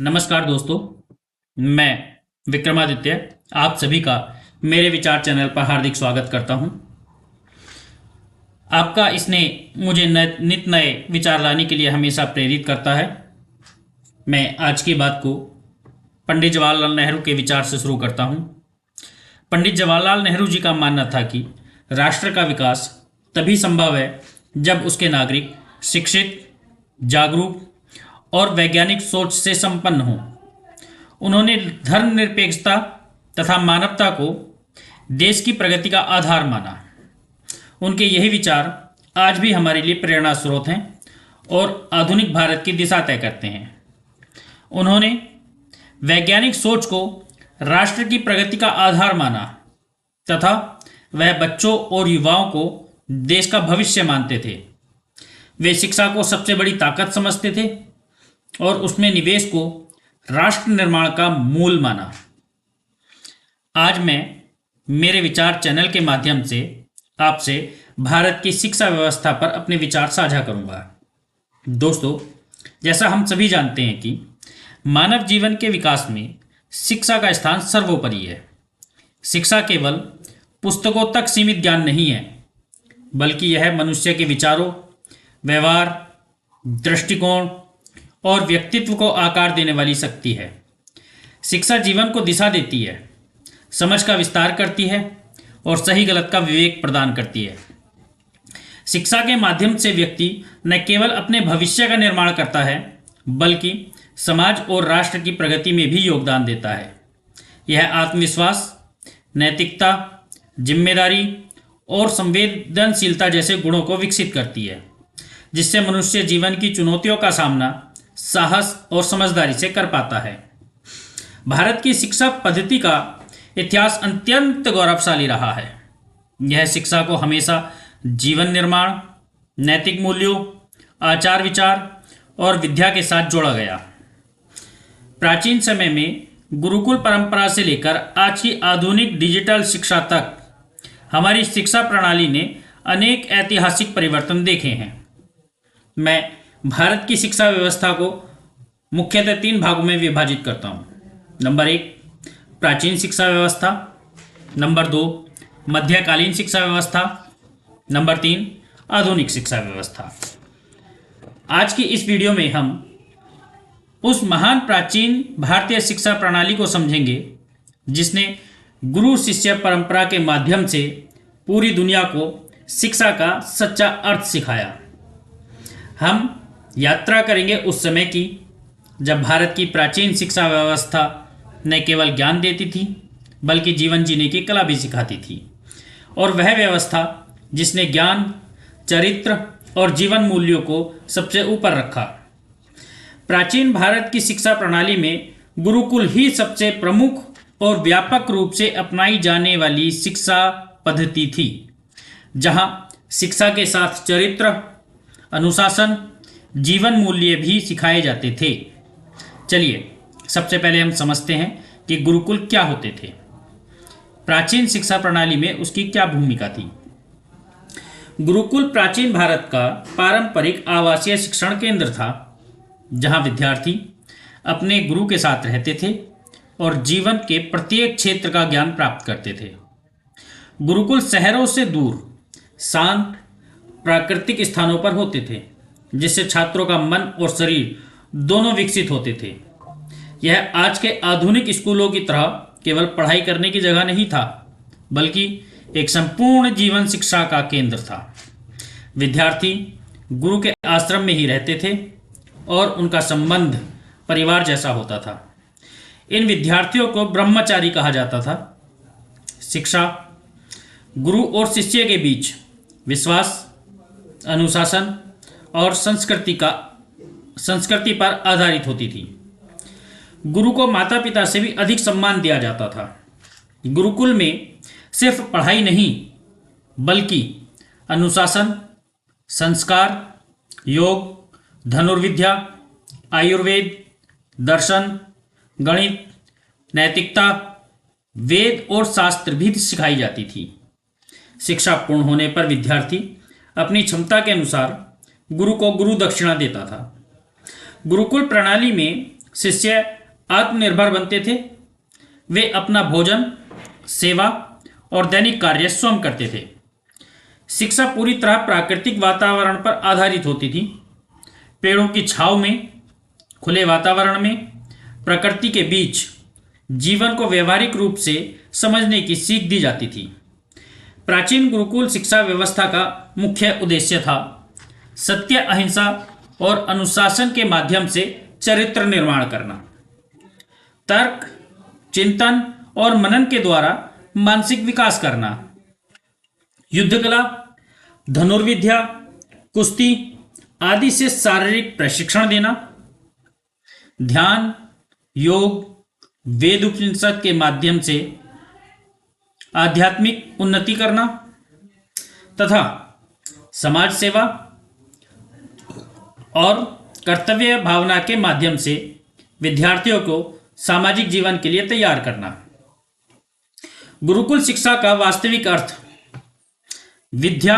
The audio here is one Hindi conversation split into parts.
नमस्कार दोस्तों, मैं विक्रमादित्य आप सभी का मेरे विचार चैनल पर हार्दिक स्वागत करता हूं। आपका स्नेह मुझे नित नए विचार लाने के लिए हमेशा प्रेरित करता है। मैं आज की बात को पंडित जवाहरलाल नेहरू के विचार से शुरू करता हूं। पंडित जवाहरलाल नेहरू जी का मानना था कि राष्ट्र का विकास तभी संभव है जब उसके नागरिक शिक्षित, जागरूक और वैज्ञानिक सोच से संपन्न हों। उन्होंने धर्मनिरपेक्षता तथा मानवता को देश की प्रगति का आधार माना। उनके यही विचार आज भी हमारे लिए प्रेरणा स्रोत हैं और आधुनिक भारत की दिशा तय करते हैं। उन्होंने वैज्ञानिक सोच को राष्ट्र की प्रगति का आधार माना तथा वह बच्चों और युवाओं को देश का भविष्य मानते थे। वे शिक्षा को सबसे बड़ी ताकत समझते थे और उसमें निवेश को राष्ट्र निर्माण का मूल माना। आज मैं मेरे विचार चैनल के माध्यम से आपसे भारत की शिक्षा व्यवस्था पर अपने विचार साझा करूंगा। दोस्तों, जैसा हम सभी जानते हैं कि मानव जीवन के विकास में शिक्षा का स्थान सर्वोपरि है। शिक्षा केवल पुस्तकों तक सीमित ज्ञान नहीं है, बल्कि यह मनुष्य के विचारों, व्यवहार, दृष्टिकोण और व्यक्तित्व को आकार देने वाली शक्ति है। शिक्षा जीवन को दिशा देती है, समझ का विस्तार करती है और सही गलत का विवेक प्रदान करती है। शिक्षा के माध्यम से व्यक्ति न केवल अपने भविष्य का निर्माण करता है, बल्कि समाज और राष्ट्र की प्रगति में भी योगदान देता है। यह आत्मविश्वास, नैतिकता, जिम्मेदारी और संवेदनशीलता जैसे गुणों को विकसित करती है, जिससे मनुष्य जीवन की चुनौतियों का सामना साहस और समझदारी से कर पाता है। भारत की शिक्षा पद्धति का इतिहास अत्यंत गौरवशाली रहा है। यह शिक्षा को हमेशा जीवन निर्माण, नैतिक मूल्यों, आचार विचार और विद्या के साथ जोड़ा गया। प्राचीन समय में गुरुकुल परंपरा से लेकर आज की आधुनिक डिजिटल शिक्षा तक हमारी शिक्षा प्रणाली ने अनेक ऐतिहासिक परिवर्तन देखे हैं। मैं भारत की शिक्षा व्यवस्था को मुख्यतः 3 भागों में विभाजित करता हूँ। नंबर 1, प्राचीन शिक्षा व्यवस्था। नंबर 2, मध्यकालीन शिक्षा व्यवस्था। नंबर 3, आधुनिक शिक्षा व्यवस्था। आज की इस वीडियो में हम उस महान प्राचीन भारतीय शिक्षा प्रणाली को समझेंगे जिसने गुरु शिष्य परंपरा के माध्यम से पूरी दुनिया को शिक्षा का सच्चा अर्थ सिखाया। हम यात्रा करेंगे उस समय की जब भारत की प्राचीन शिक्षा व्यवस्था न केवल ज्ञान देती थी, बल्कि जीवन जीने की कला भी सिखाती थी, और वह व्यवस्था जिसने ज्ञान, चरित्र और जीवन मूल्यों को सबसे ऊपर रखा। प्राचीन भारत की शिक्षा प्रणाली में गुरुकुल ही सबसे प्रमुख और व्यापक रूप से अपनाई जाने वाली शिक्षा पद्धति थी, जहां शिक्षा के साथ चरित्र, अनुशासन, जीवन मूल्य भी सिखाए जाते थे। चलिए सबसे पहले हम समझते हैं कि गुरुकुल क्या होते थे। प्राचीन शिक्षा प्रणाली में उसकी क्या भूमिका थी। गुरुकुल प्राचीन भारत का पारंपरिक आवासीय शिक्षण केंद्र था, जहां विद्यार्थी अपने गुरु के साथ रहते थे और जीवन के प्रत्येक क्षेत्र का ज्ञान प्राप्त करते थे। गुरुकुल शहरों से दूर शांत प्राकृतिक स्थानों पर होते थे, जिससे छात्रों का मन और शरीर दोनों विकसित होते थे। यह आज के आधुनिक स्कूलों की तरह केवल पढ़ाई करने की जगह नहीं था, बल्कि एक संपूर्ण जीवन शिक्षा का केंद्र था। विद्यार्थी गुरु के आश्रम में ही रहते थे और उनका संबंध परिवार जैसा होता था। इन विद्यार्थियों को ब्रह्मचारी कहा जाता था। शिक्षा गुरु और शिष्य के बीच विश्वास, अनुशासन और संस्कृति पर आधारित होती थी। गुरु को माता पिता से भी अधिक सम्मान दिया जाता था। गुरुकुल में सिर्फ पढ़ाई नहीं, बल्कि अनुशासन, संस्कार, योग, धनुर्विद्या, आयुर्वेद, दर्शन, गणित, नैतिकता, वेद और शास्त्र भी सिखाई जाती थी। शिक्षा पूर्ण होने पर विद्यार्थी अपनी क्षमता के अनुसार गुरु को गुरु दक्षिणा देता था। गुरुकुल प्रणाली में शिष्य आत्मनिर्भर बनते थे। वे अपना भोजन, सेवा और दैनिक कार्य स्वयं करते थे। शिक्षा पूरी तरह प्राकृतिक वातावरण पर आधारित होती थी। पेड़ों की छांव में, खुले वातावरण में, प्रकृति के बीच जीवन को व्यवहारिक रूप से समझने की सीख दी जाती थी। प्राचीन गुरुकुल शिक्षा व्यवस्था का मुख्य उद्देश्य था सत्य, अहिंसा और अनुशासन के माध्यम से चरित्र निर्माण करना। तर्क, चिंतन और मनन के द्वारा मानसिक विकास करना। युद्ध कला, धनुर्विद्या, कुश्ती आदि से शारीरिक प्रशिक्षण देना। ध्यान, योग, वेद उपनिषद के माध्यम से आध्यात्मिक उन्नति करना तथा समाज सेवा और कर्तव्य भावना के माध्यम से विद्यार्थियों को सामाजिक जीवन के लिए तैयार करना। गुरुकुल शिक्षा का वास्तविक अर्थ विद्या,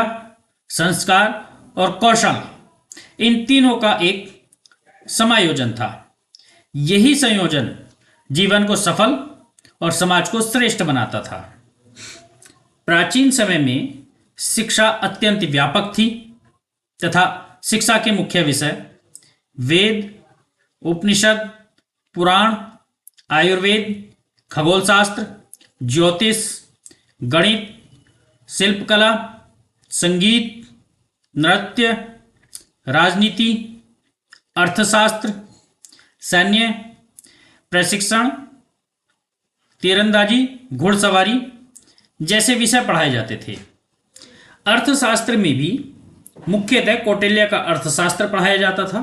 संस्कार और कौशल, इन तीनों का एक समायोजन था। यही संयोजन जीवन को सफल और समाज को श्रेष्ठ बनाता था। प्राचीन समय में शिक्षा अत्यंत व्यापक थी तथा शिक्षा के मुख्य विषय वेद, उपनिषद, पुराण, आयुर्वेद, खगोलशास्त्र, ज्योतिष, गणित, शिल्पकला, संगीत, नृत्य, राजनीति, अर्थशास्त्र, सैन्य प्रशिक्षण, तीरंदाजी, घुड़सवारी जैसे विषय पढ़ाए जाते थे। अर्थशास्त्र में भी मुख्यतः कौटिल्य का अर्थशास्त्र पढ़ाया जाता था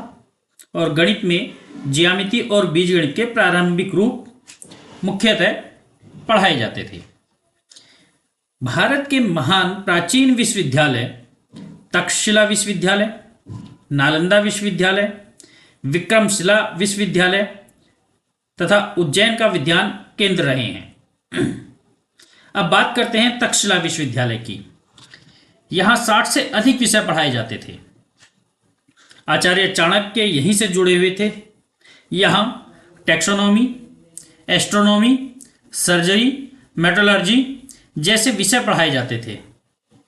और गणित में ज्यामिति और बीजगणित के प्रारंभिक रूप मुख्यतः पढ़ाए जाते थे। भारत के महान प्राचीन विश्वविद्यालय तक्षशिला विश्वविद्यालय, नालंदा विश्वविद्यालय, विक्रमशिला विश्वविद्यालय तथा उज्जैन का विज्ञान केंद्र रहे हैं। अब बात करते हैं तक्षशिला विश्वविद्यालय की। यहाँ 60 से अधिक विषय पढ़ाए जाते थे। आचार्य चाणक्य यहीं से जुड़े हुए थे। यहाँ टैक्सोनॉमी, एस्ट्रोनॉमी, सर्जरी, मेटलर्जी जैसे विषय पढ़ाए जाते थे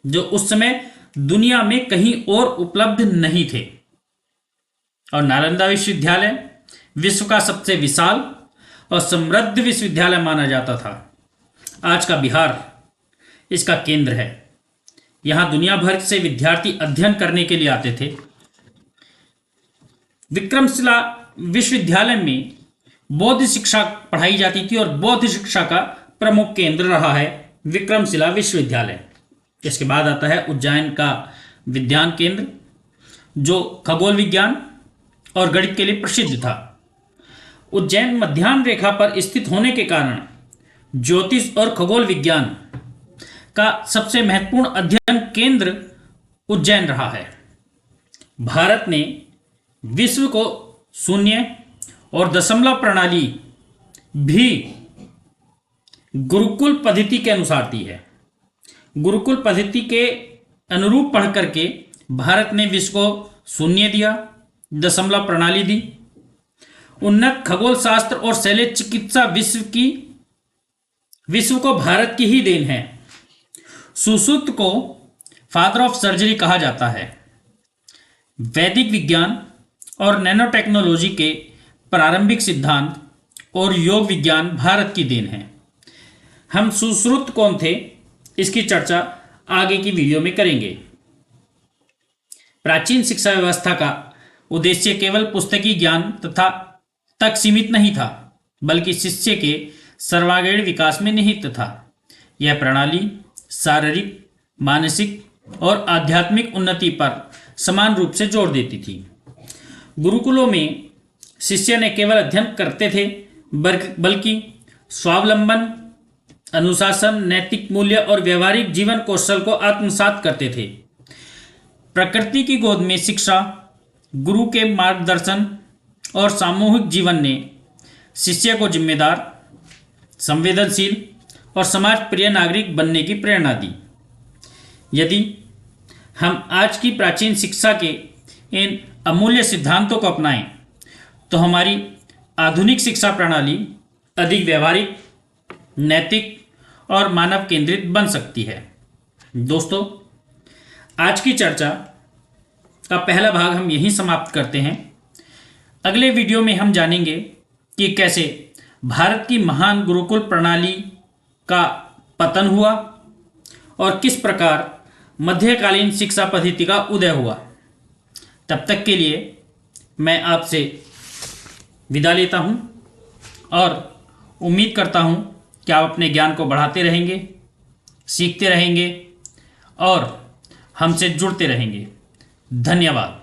जो उस समय दुनिया में कहीं और उपलब्ध नहीं थे। और नालंदा विश्वविद्यालय विश्व का सबसे विशाल और समृद्ध विश्वविद्यालय माना जाता था। आज का बिहार इसका केंद्र है। यहाँ दुनिया भर से विद्यार्थी अध्ययन करने के लिए आते थे। विक्रमशिला विश्वविद्यालय में बौद्ध शिक्षा पढ़ाई जाती थी और बौद्ध शिक्षा का प्रमुख केंद्र रहा है विक्रमशिला विश्वविद्यालय। इसके बाद आता है उज्जैन का विज्ञान केंद्र जो खगोल विज्ञान और गणित के लिए प्रसिद्ध था। उज्जैन मध्याह्न रेखा पर स्थित होने के कारण ज्योतिष और खगोल विज्ञान का सबसे महत्वपूर्ण अध्ययन केंद्र उज्जैन रहा है। भारत ने विश्व को शून्य और दशमलव प्रणाली भी गुरुकुल पद्धति के अनुसार दी है। गुरुकुल पद्धति के अनुरूप पढ़ करके भारत ने विश्व को शून्य दिया, दशमलव प्रणाली दी। उन्नत खगोल शास्त्र और शल्य चिकित्सा विश्व को भारत की ही देन है। सुश्रुत को फादर ऑफ सर्जरी कहा जाता है। वैदिक विज्ञान और नैनो टेक्नोलॉजी के प्रारंभिक सिद्धांत और योग विज्ञान भारत की देन है। हम सुश्रुत कौन थे इसकी चर्चा आगे की वीडियो में करेंगे। प्राचीन शिक्षा व्यवस्था का उद्देश्य केवल पुस्तकीय ज्ञान तक सीमित नहीं था, बल्कि शिष्य के सर्वांगीण विकास में निहित था। यह प्रणाली शारीरिक, मानसिक और आध्यात्मिक उन्नति पर समान रूप से जोर देती थी। गुरुकुलों में शिष्य न केवल अध्ययन करते थे बल्कि स्वावलंबन, अनुशासन, नैतिक मूल्य और व्यवहारिक जीवन कौशल को आत्मसात करते थे। प्रकृति की गोद में शिक्षा, गुरु के मार्गदर्शन और सामूहिक जीवन ने शिष्य को जिम्मेदार, संवेदनशील और समाज प्रिय नागरिक बनने की प्रेरणा दी। यदि हम आज की प्राचीन शिक्षा के इन अमूल्य सिद्धांतों को अपनाएं तो हमारी आधुनिक शिक्षा प्रणाली अधिक व्यवहारिक, नैतिक और मानव केंद्रित बन सकती है। दोस्तों, आज की चर्चा का पहला भाग हम यहीं समाप्त करते हैं। अगले वीडियो में हम जानेंगे कि कैसे भारत की महान गुरुकुल प्रणाली का पतन हुआ और किस प्रकार मध्यकालीन शिक्षा पद्धति का उदय हुआ। तब तक के लिए मैं आपसे विदा लेता हूं और उम्मीद करता हूं कि आप अपने ज्ञान को बढ़ाते रहेंगे, सीखते रहेंगे और हमसे जुड़ते रहेंगे। धन्यवाद।